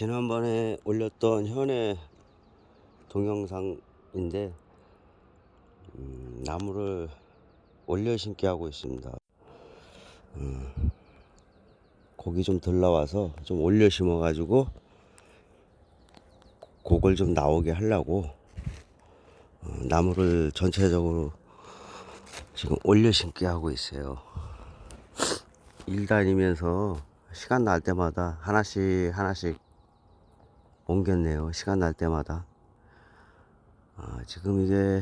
지난번에 올렸던 현의 동영상인데 나무를 올려 심기 하고 있습니다. 곡이 좀 덜 나와서 좀 올려 심어 가지고 곡을 좀 나오게 하려고 나무를 전체적으로 지금 올려 심기 하고 있어요. 일 다니면서 시간 날 때마다 하나씩 옮겼네요. 시간 날 때마다. 지금 이게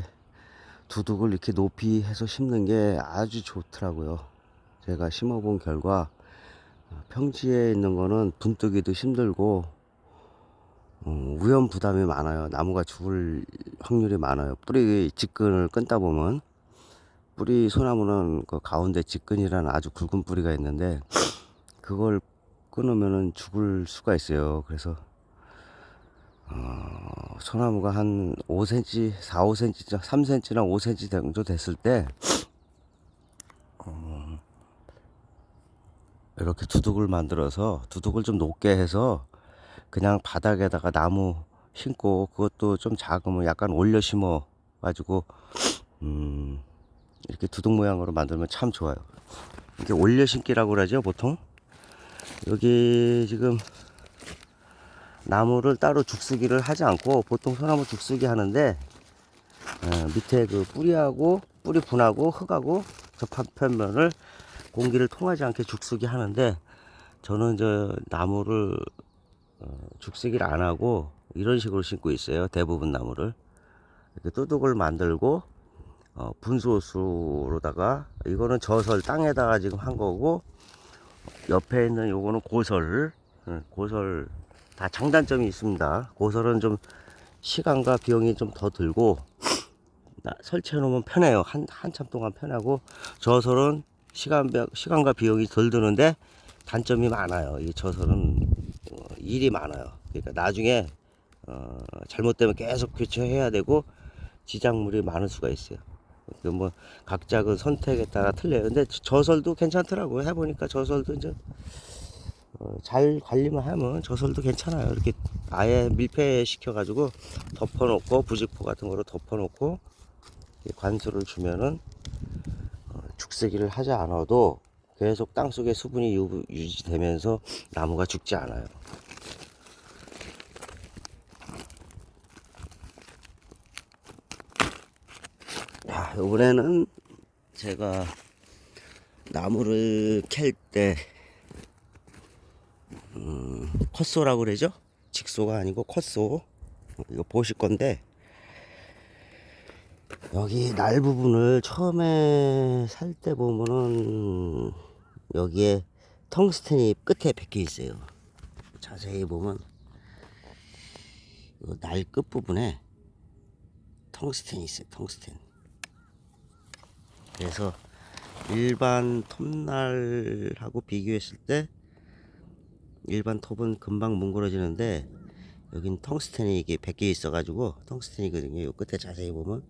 두둑을 이렇게 높이 해서 심는 게 아주 좋더라고요. 제가 심어본 결과 평지에 있는 거는 분뜨기도 힘들고 위험 부담이 많아요. 나무가 죽을 확률이 많아요. 뿌리 직근을 끊다 보면 뿌리 소나무는 그 가운데 직근이라는 아주 굵은 뿌리가 있는데 그걸 끊으면은 죽을 수가 있어요. 그래서 소나무가 한 5cm, 4, 5cm, 3cm나 5cm 정도 됐을 때 이렇게 두둑을 만들어서 두둑을 좀 높게 해서 그냥 바닥에다가 나무 심고 그것도 좀 작으면 약간 올려 심어 가지고 이렇게 두둑 모양으로 만들면 참 좋아요. 이게 올려 심기라고 그러죠 보통. 여기 지금 나무를 따로 죽쓰기를 하지 않고 보통 소나무 죽쓰기 하는데 밑에 그 뿌리하고 뿌리 분하고 흙하고 접합면을 공기를 통하지 않게 죽쓰기 하는데 저는 저 나무를 죽쓰기를 안 하고 이런 식으로 심고 있어요. 대부분 나무를 이렇게 두둑을 만들고 분소수로다가 이거는 저설 땅에다가 지금 한 거고 옆에 있는 요거는 고설. 고설 다 장단점이 있습니다. 고설은 좀 시간과 비용이 좀 더 들고 설치해 놓으면 편해요. 한참 동안 편하고 저설은 시간과 비용이 덜 드는데 단점이 많아요. 이 저설은 일이 많아요. 그러니까 나중에 잘못되면 계속 교체해야 되고 지작물이 많을 수가 있어요. 뭐 각자 그 선택에 따라 틀려요. 근데 저설도 괜찮더라고요. 해보니까 저설도 이제 잘 관리만 하면 저설도 괜찮아요. 이렇게 아예 밀폐 시켜가지고 덮어놓고 부직포 같은 거로 덮어놓고 관수를 주면은 죽쓰기를 하지 않아도 계속 땅속에 수분이 유지되면서 나무가 죽지 않아요. 이번에는 제가 나무를 캘 때 컷소라고 그러죠? 직소가 아니고 컷소. 이거 보실 건데 여기 날 부분을 처음에 살 때 보면은 여기에 텅스텐이 끝에 박혀 있어요. 자세히 보면 날 끝 부분에 텅스텐이 있어요. 텅스텐. 그래서 일반 톱날하고 비교했을 때 일반 톱은 금방 뭉그러지는데 여긴 텅스텐이 이게 박혀 있어 가지고 텅스텐이거든요. 요 끝에 자세히 보면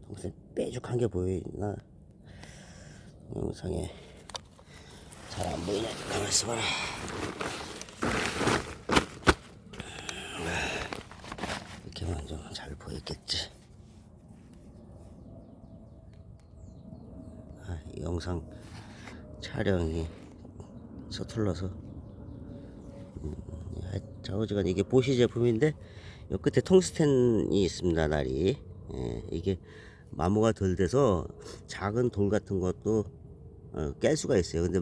텅스텐 빼죽한 게 보이나 영상에 잘 안 보이네. 가만 있어봐라. 이렇게만 좀 잘 보였겠지. 이 영상 촬영이 서툴러서 좌우지간 이게 보시 제품인데 요 끝에 텅스텐이 있습니다. 날이 이게 마모가 덜 돼서 작은 돌 같은 것도 깰 수가 있어요. 근데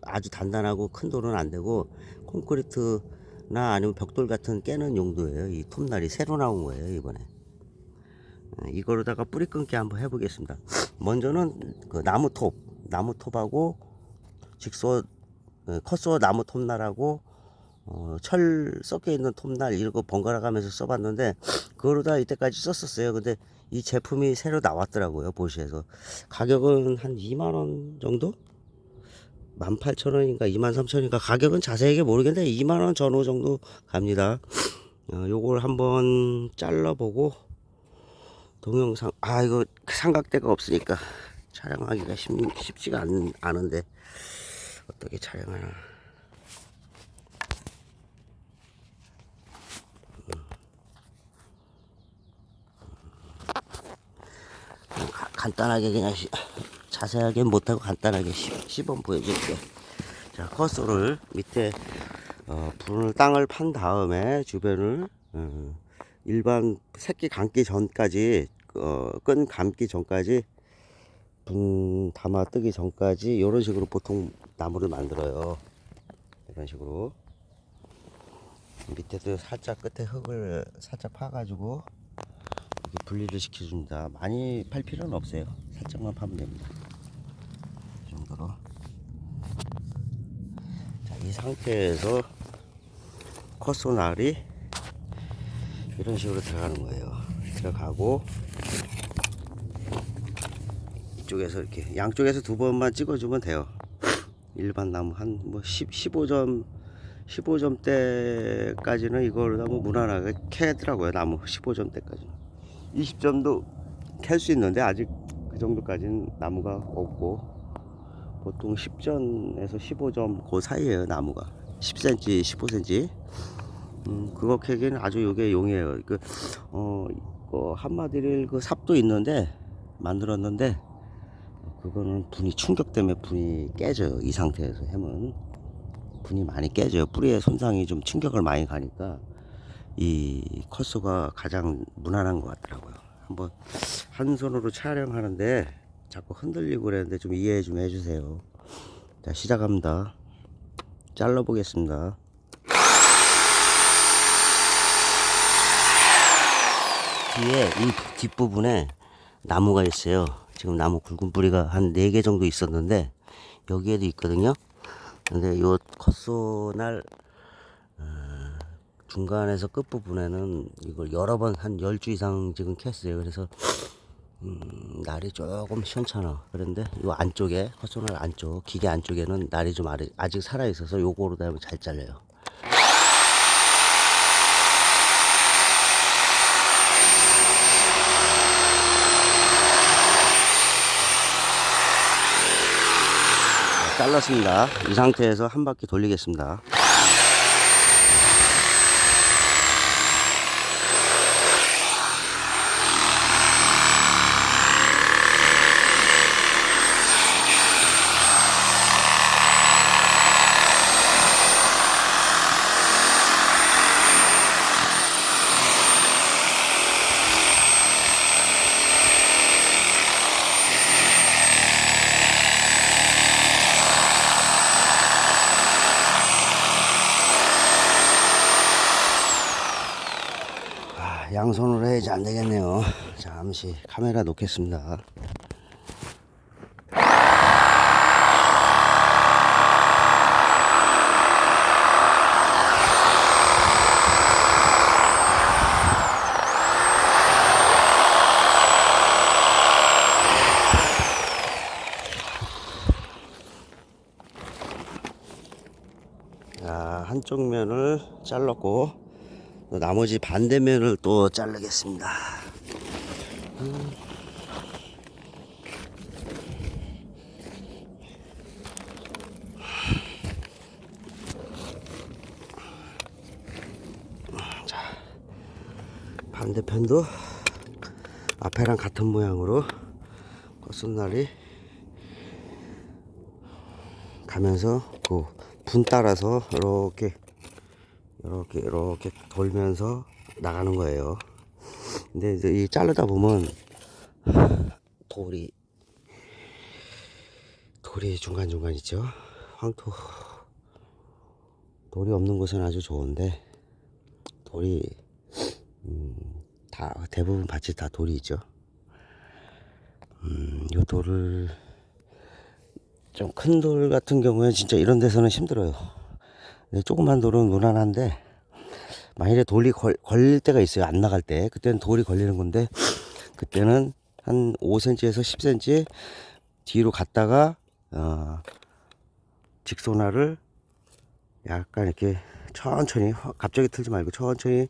아주 단단하고 큰 돌은 안 되고 콘크리트나 아니면 벽돌 같은 깨는 용도예요. 이 톱날이 새로 나온 거예요 이번에. 이거로다가 뿌리 끊기 한번 해보겠습니다. 먼저는 그 나무톱하고 직소 컷소 나무 톱날하고 철 섞여 있는 톱날 이런 거 번갈아 가면서 써봤는데 그거로다 이때까지 썼었어요. 근데 이 제품이 새로 나왔더라고요. 보시에서 가격은 한 2만원 정도? 18,000원인가 23,000원인가 가격은 자세하게 모르겠는데 2만원 전후 정도 갑니다. 요걸 한번 잘라보고 동영상 이거 삼각대가 없으니까 촬영하기가 쉽지가 않은데 어떻게 촬영하나. 간단하게 그냥 자세하게 못하고 간단하게 시범 보여줄게. 자, 커서를 밑에 분을 땅을 판 다음에 주변을 일반 새끼 감기 전까지 끈 감기 전까지 분 담아 뜨기 전까지 이런 식으로 보통 나무를 만들어요. 이런 식으로 밑에도 살짝 끝에 흙을 살짝 파가지고 이렇게 분리를 시켜줍니다. 많이 팔 필요는 없어요. 살짝만 파면 됩니다. 이 정도로. 자, 이 상태에서 커소날이 이런 식으로 들어가는 거예요. 들어가고 이쪽에서 이렇게 양쪽에서 두 번만 찍어주면 돼요. 일반 나무 한 뭐 15점대까지는 이걸 너무 무난하게 캐더라고요. 나무 15점대까지는 20점도 캘 수 있는데 아직 그 정도까지는 나무가 없고 보통 10점에서 15점 그 사이에요. 나무가 10cm 15cm 그거 캐기는 아주 요게 용이에요. 한마디를 그 삽도 있는데 만들었는데 그거는 분이 충격 때문에 분이 깨져요. 이 상태에서 하면 분이 많이 깨져요. 뿌리에 손상이 좀 충격을 많이 가니까 이 컷소가 가장 무난한 것 같더라고요. 한번 한 손으로 촬영하는데 자꾸 흔들리고 그랬는데 좀 이해 좀 해주세요. 자, 시작합니다. 잘라 보겠습니다. 뒤에 이 뒷부분에 나무가 있어요. 지금 나무 굵은 뿌리가 한 4개 정도 있었는데 여기에도 있거든요. 근데 요 컷소날 중간에서 끝부분에는 이걸 여러 번 한 10주 이상 지금 캤어요. 그래서 날이 조금 시원찮아. 그런데 요 안쪽에 컷소날 안쪽 기계 안쪽에는 날이 좀 아직 살아 있어서 요거로 되면 잘 잘려요. 잘랐습니다. 이 상태에서 한 바퀴 돌리겠습니다. 양손으로 해야지 안 되겠네요. 잠시 카메라 놓겠습니다. 자, 한쪽 면을 잘랐고 나머지 반대면을 또 자르겠습니다. 자, 반대편도 앞에랑 같은 모양으로 컷소날이 가면서 그 분 따라서 이렇게 돌면서 나가는 거예요. 근데 이제 이 자르다 보면 돌이 중간중간 있죠. 황토 돌이 없는 곳은 아주 좋은데 돌이 다 대부분 밭이 다 돌이 있죠. 이 돌을 좀 큰 돌 같은 경우에 진짜 이런 데서는 힘들어요. 조그만 돌은 무난한데 만일에 돌이 걸릴 때가 있어요. 안 나갈 때 그때는 돌이 걸리는 건데 그때는 한 5cm에서 10cm 뒤로 갔다가 직소날을 약간 이렇게 천천히 갑자기 틀지 말고 천천히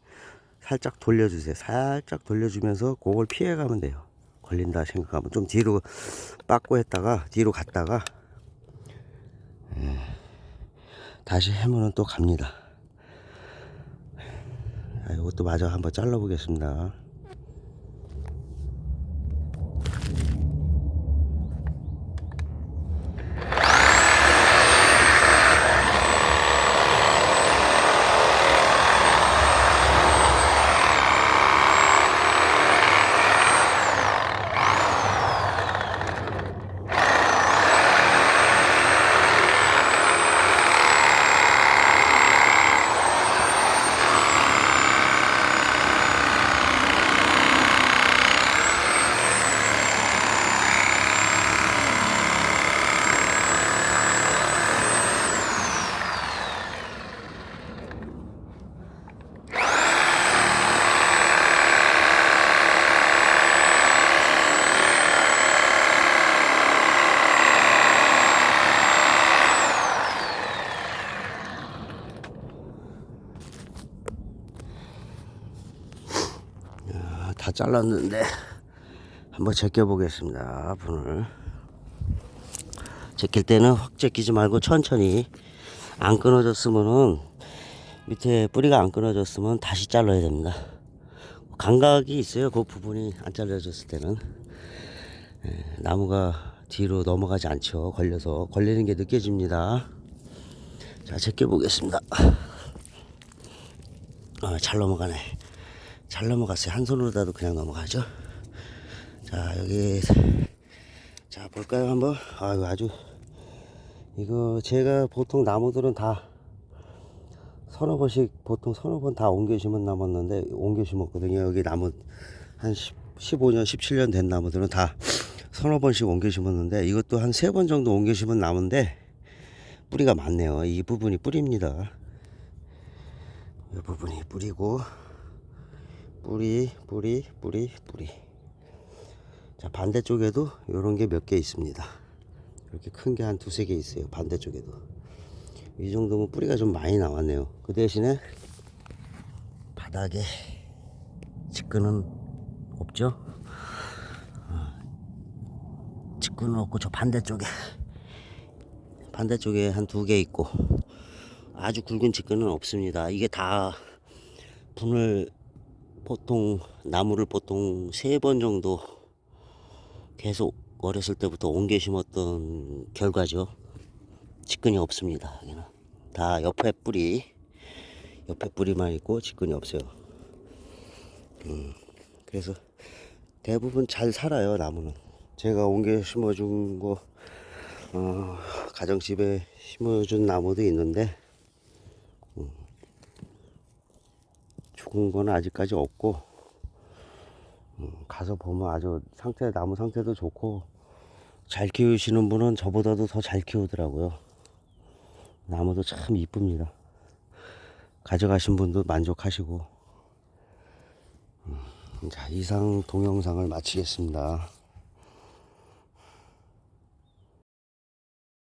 살짝 돌려주세요. 살짝 돌려주면서 그걸 피해가면 돼요. 걸린다 생각하면 좀 뒤로 빠꾸 했다가 뒤로 갔다가 다시 해면은 또 갑니다. 이것도 마저 한번 잘라 보겠습니다. 다 잘랐는데 한번 제껴 보겠습니다. 분을 제낄 때는 확 제끼지 말고 천천히. 안 끊어졌으면은, 밑에 뿌리가 안 끊어졌으면 다시 잘라야 됩니다. 감각이 있어요. 그 부분이 안 잘라졌을 때는. 나무가 뒤로 넘어가지 않죠. 걸려서 걸리는 게 느껴집니다. 자, 제껴 보겠습니다. 잘 넘어가네. 잘 넘어갔어요. 한 손으로라도 그냥 넘어가죠. 자, 여기, 자, 볼까요, 한번? 아유, 아주, 이거 제가 보통 나무들은 다 서너 번씩, 보통 서너 번 다 옮겨 심은 나무였는데, 옮겨 심었거든요. 여기 나무 한 15년, 17년 된 나무들은 다 서너 번씩 옮겨 심었는데, 이것도 한 3번 정도 옮겨 심은 나무인데, 뿌리가 많네요. 이 부분이 뿌리입니다. 이 부분이 뿌리고, 뿌리. 자, 반대쪽에도 요런 게 몇 개 있습니다. 이렇게 큰 게 한 2-3개 있어요. 반대쪽에도. 이 정도면 뿌리가 좀 많이 나왔네요. 그 대신에 바닥에 직근은 없죠. 직근은 없고, 저 반대쪽에 한 2개 있고, 아주 굵은 직근은 없습니다. 이게 다 분을 보통, 나무를 보통 3번 정도 계속 어렸을 때부터 옮겨 심었던 결과죠. 직근이 없습니다. 여기는 다 옆에 뿌리만 있고 직근이 없어요. 그래서 대부분 잘 살아요. 나무는 제가 옮겨 심어준 거, 가정집에 심어준 나무도 있는데, 죽은 거는 아직까지 없고, 가서 보면 아주 나무 상태도 좋고, 잘 키우시는 분은 저보다도 더 잘 키우더라고요. 나무도 참 이쁩니다. 가져가신 분도 만족하시고. 자, 이상 동영상을 마치겠습니다.